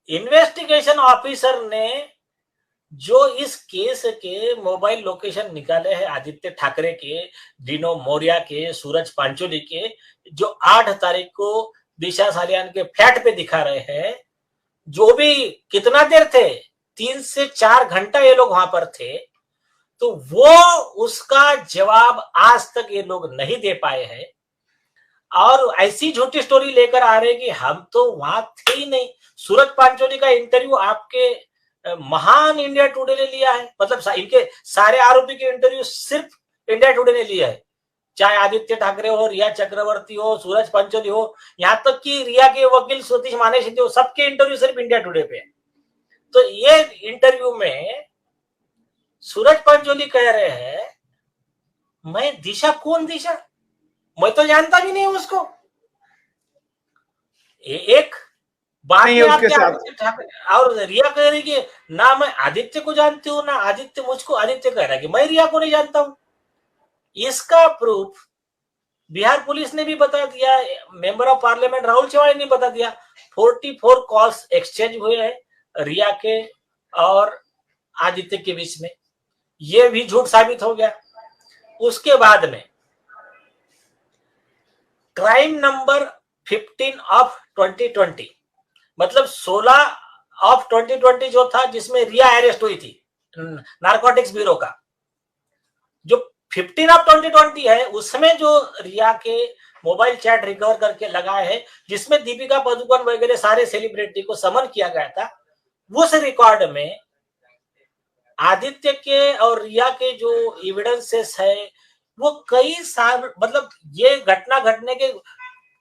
Investigation officer ने जो इस केस के मोबाइल लोकेशन निकाले हैं आदित्य ठाकरे के, डिनो मोरिया के, सूरज पांचोली के, जो 8 तारीख को दिशा सालियान के फ्लैट पे दिखा रहे हैं, जो भी कितना देर थे, 3 से 4 घंटा ये लोग वहां पर थे, तो वो उसका जवाब आज तक ये लोग नहीं दे पाए हैं। और ऐसी झूठी स्टोरी लेकर आ रहे कि हम तो वहां थे ही नहीं। सूरज पांचोली का इंटरव्यू आपके महान इंडिया टुडे ने लिया है, मतलब इनके सारे आरोपी के इंटरव्यू सिर्फ इंडिया टुडे ने लिया है, चाहे आदित्य ठाकरे हो, रिया चक्रवर्ती हो, सूरज पंचोली हो, यहां तक कि रिया के वकील सतीश माने सिंह हो, सबके इंटरव्यू सिर्फ इंडिया टुडे पे है। तो ये इंटरव्यू में सूरज पंचोली कह रहे हैं, मैं दिशा, कौन दिशा, मैं तो जानता भी नहीं उसको। एक बाद में आपके आदित्य ठाकरे और रिया कह रही कि ना मैं आदित्य को जानती हूँ, ना आदित्य मुझको। आदित्य कह रहा है कि मैं रिया को नहीं जानता हूं। इसका प्रूफ बिहार पुलिस ने भी बता दिया, member of parliament Rahul Chauhan ने बता दिया। 44 कॉल्स एक्सचेंज हुए हैं रिया के और आदित्य के बीच में, ये भी झूठ साबित हो गया। उसके बाद में क्राइम नंबर 15 ऑफ 2020, मतलब 16 ऑफ 2020 जो था, जिसमें रिया अरेस्ट हुई थी नारकोटिक्स ब्यूरो का, जो 15 ऑफ 2020 है, उसमें जो रिया के मोबाइल चैट रिकवर करके लगाए हैं, जिसमें दीपिका पादुकोण वगैरह सारे सेलिब्रिटी को समन किया गया था, उस रिकॉर्ड में आदित्य के और रिया के जो एविडेंसेस है, वो कई साल, मतलब ये घटना घटने के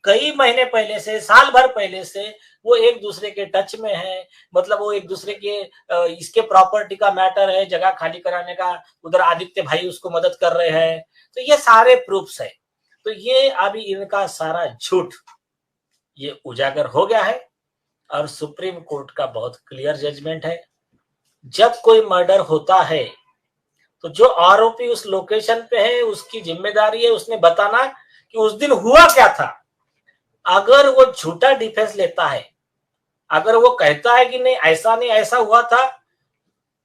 कई महीने पहले से, साल भर पहले से वो एक दूसरे के टच में है। मतलब वो एक दूसरे के, इसके प्रॉपर्टी का मैटर है, जगह खाली कराने का, उधर आदित्य भाई उसको मदद कर रहे हैं। तो ये सारे प्रूफ्स है। तो ये अभी इनका सारा झूठ ये उजागर हो गया है और सुप्रीम कोर्ट का बहुत क्लियर जजमेंट है। जब कोई मर्डर होता है तो जो आरोपी उस लोकेशन पे है, उसकी जिम्मेदारी है उसने बताना कि उस दिन हुआ क्या था। अगर वो झूठा डिफेंस लेता है, अगर वो कहता है कि नहीं ऐसा नहीं ऐसा हुआ था,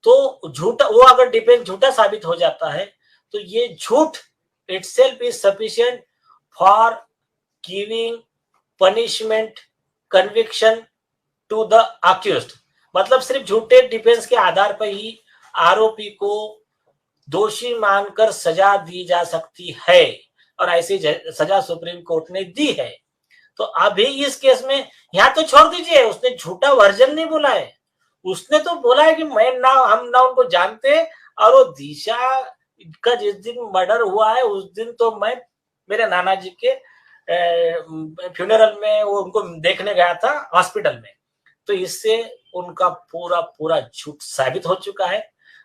तो झूठा, वो अगर डिफेंस झूठा साबित हो जाता है, तो ये झूठ itself is sufficient for giving punishment conviction to the accused. मतलब सिर्फ झूठे डिफेंस के आधार पर ही आरोपी को दोषी मानकर सजा दी जा सकती है, और ऐसी सजा सुप्रीम कोर्ट ने दी है। तो अभी इस केस में, यहां तो छोड़ दीजिए, उसने झूठा वर्जन नहीं बोला है, उसने तो बोला है कि मैं ना, हम ना उनको जानते, और वो दिशा का जिस दिन मर्डर हुआ है उस दिन तो मैं मेरे नाना जी के फ्यूनरल में वो उनको देखने गया था हॉस्पिटल में। तो इससे उनका पूरा पूरा झूठ साबित हो चुका है।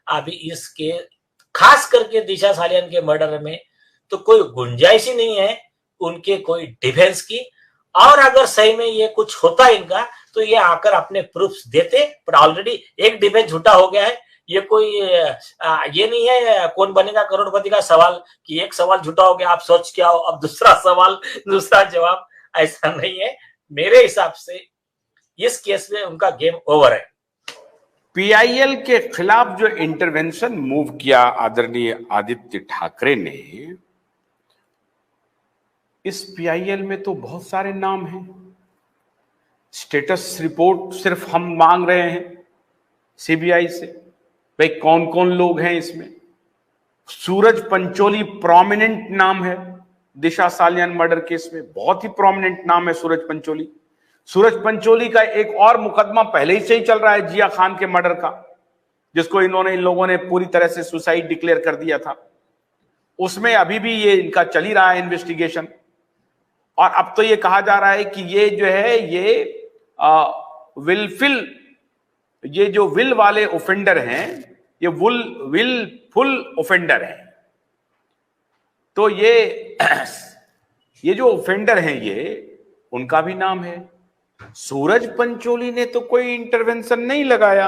अभी इसके खास करके दिशा सालियान के मर्डर में तो कोई गुंजाइश ही नहीं है उनके कोई डिफेंस की। और अगर सही में ये कुछ होता इनका, तो ये आकर अपने प्रूफ्स देते, पर ऑलरेडी एक डिफेंस झूठा हो गया है। ये कोई ये नहीं है कौन बनेगा करोड़पति का सवाल कि एक सवाल झूठा हो गया, आप सोच के आओ, अब दूसरा सवाल दूसरा जवाब, ऐसा नहीं है। मेरे हिसाब से इस केस में उनका गेम ओवर है। पीआईएल के खिलाफ जो इंटरवेंशन मूव किया आदरणीय आदित्य ठाकरे ने, इस पीआईएल में तो बहुत सारे नाम हैं। स्टेटस रिपोर्ट सिर्फ हम मांग रहे हैं सीबीआई से, भाई कौन कौन लोग हैं इसमें। सूरज पंचोली प्रोमिनेंट नाम है दिशा सालियान मर्डर केस में, बहुत ही प्रोमिनेंट नाम है सूरज पंचोली। सूरज पंचोली का एक और मुकदमा पहले ही से ही चल रहा है जिया खान के मर्डर का, जिसको इन लोगों ने पूरी तरह से सुसाइड डिक्लेयर कर दिया था। उसमें अभी भी ये इनका चल ही रहा है इन्वेस्टिगेशन। और अब तो ये कहा जा रहा है कि ये जो है ये ये जो विल वाले ओफेंडर हैं, ये विलफुल ओफेंडर हैं। तो ये जो ओफेंडर हैं, ये उनका भी नाम है। सूरज पंचोली ने तो कोई इंटरवेंशन नहीं लगाया,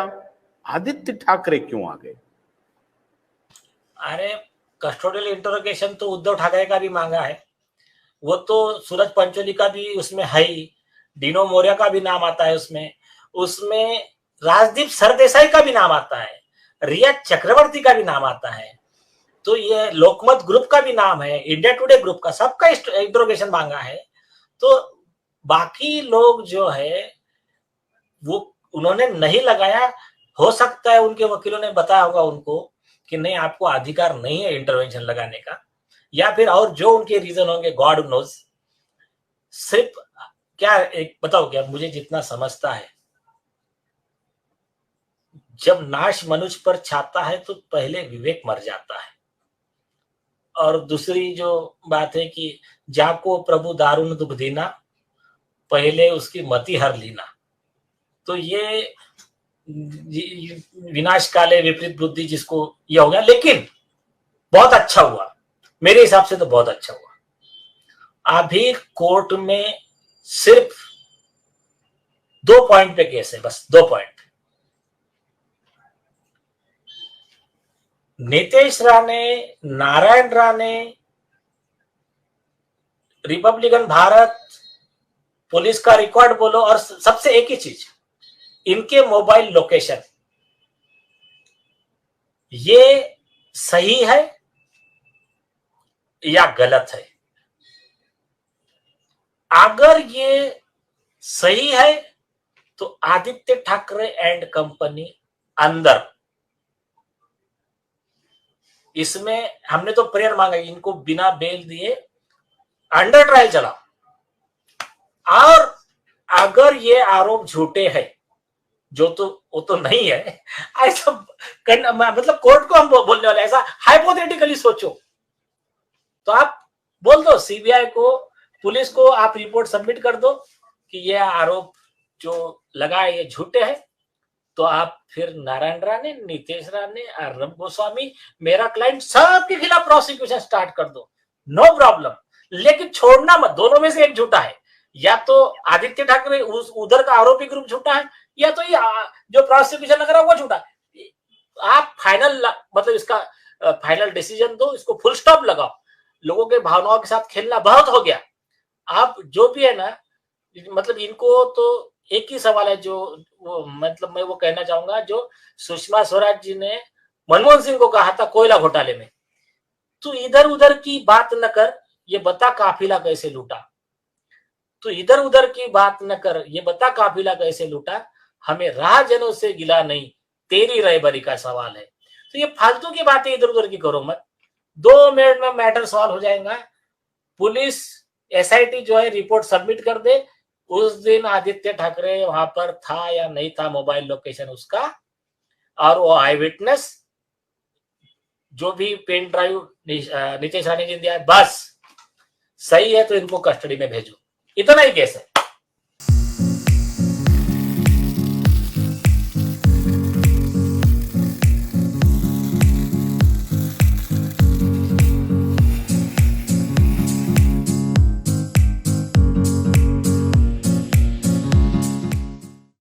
आदित्य ठाकरे क्यों आ गए? अरे कस्टोडियल इंटरोगेशन तो उद्धव ठाकरे का भी मांगा है, वो तो सूरज पंचोली का भी उसमें है ही, डिनो मोरिया का भी नाम आता है उसमें। उसमें राजदीप सरदेसाई का भी नाम आता है, रिया चक्रवर्ती का भी नाम आता है, तो ये लोकमत ग्रुप का भी नाम है, इंडिया टुडे ग्रुप का, सबका इंट्रोगेशन मांगा है। तो बाकी लोग जो है वो उन्होंने नहीं लगाया, हो सकता है उनके वकीलों ने बताया होगा उनको कि नहीं आपको अधिकार नहीं है इंटरवेंशन लगाने का, या फिर और जो उनके रीजन होंगे गॉड नोज। सिर्फ क्या एक बताओ, क्या मुझे जितना समझता है, जब नाश मनुष्य पर छाता है तो पहले विवेक मर जाता है। और दूसरी जो बात है कि जाको प्रभु दारुण दुख देना, पहले उसकी मति हर लीना। तो ये विनाश काले विपरीत बुद्धि जिसको ये हो गया, लेकिन बहुत अच्छा हुआ मेरे हिसाब से, तो बहुत अच्छा हुआ। अभी कोर्ट में सिर्फ 2 पॉइंट पे केस है, बस 2 point. Nitish Rane, Narayan Rane, Republican Bharat, police का रिकॉर्ड बोलो, और सबसे एक ही चीज, इनके मोबाइल लोकेशन, ये सही है या गलत है? अगर ये सही है तो आदित्य ठाकरे एंड कंपनी अंदर, इसमें हमने तो प्रेयर मांगा इनको बिना बेल दिए अंडर ट्रायल चला। और अगर ये आरोप झूठे हैं, जो तो वो तो नहीं है, ऐसा मतलब कोर्ट को हम बोलने वाले, ऐसा हाइपोथेटिकली सोचो तो आप बोल दो सीबीआई को, पुलिस को, आप रिपोर्ट सबमिट कर दो कि ये आरोप जो लगाए ये झूठे हैं, तो आप फिर नारायण राणे, नीतीश राणे, अर्नब गोस्वामी, मेरा क्लाइंट, सबके खिलाफ प्रोसिक्यूशन स्टार्ट कर दो, नो प्रॉब्लम। लेकिन छोड़ना मत, दोनों में से एक झूठा है, या तो आदित्य ठाकरे उधर का आरोपी ग्रुप झूठा है, या तो ये जो प्रोसिक्यूशन लग रहा है वो झूठा है। आप फाइनल मतलब इसका फाइनल डिसीजन दो, इसको फुल स्टॉप लगाओ। लोगों के भावनाओं के साथ खेलना बहुत हो गया। आप जो भी है ना, मतलब इनको तो एक ही सवाल है जो वो मतलब मैं वो कहना चाहूंगा जो सुषमा स्वराज जी ने मनमोहन सिंह को कहा था कोयला घोटाले में, तो इधर उधर की बात न कर, ये बता काफिला कैसे लूटा। तो इधर उधर की बात न कर, ये बता काफिला कैसे लूटा, हमें राहजनों से गिला नहीं, तेरी रहबरी का सवाल है। तो ये फालतू की बातें इधर उधर की करो मत, 2 मिनट में मैटर सॉल्व हो जाएगा। पुलिस एसआईटी जो है रिपोर्ट सबमिट कर दे, उस दिन आदित्य ठाकरे वहां पर था या नहीं था, मोबाइल लोकेशन उसका, और वो आई विटनेस जो भी पेन ड्राइव नीतीश राणे जी ने दिया, बस सही है तो इनको कस्टडी में भेजो, इतना ही केस है।